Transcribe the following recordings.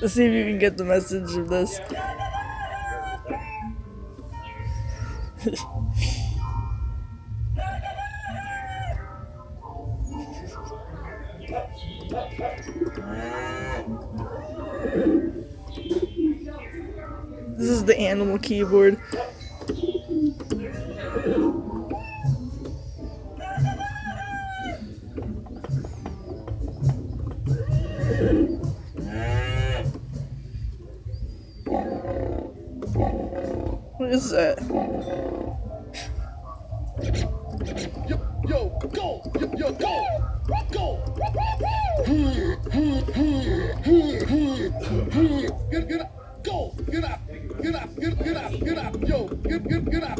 Let's see if you can get the message of this. This is the animal keyboard. What is that? Yo, go! Yo, go! Go! Get up! Go! Get up! Get up! Get up! Get up! Yo, get up!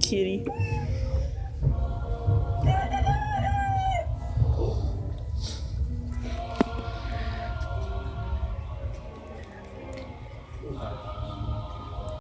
Kitty.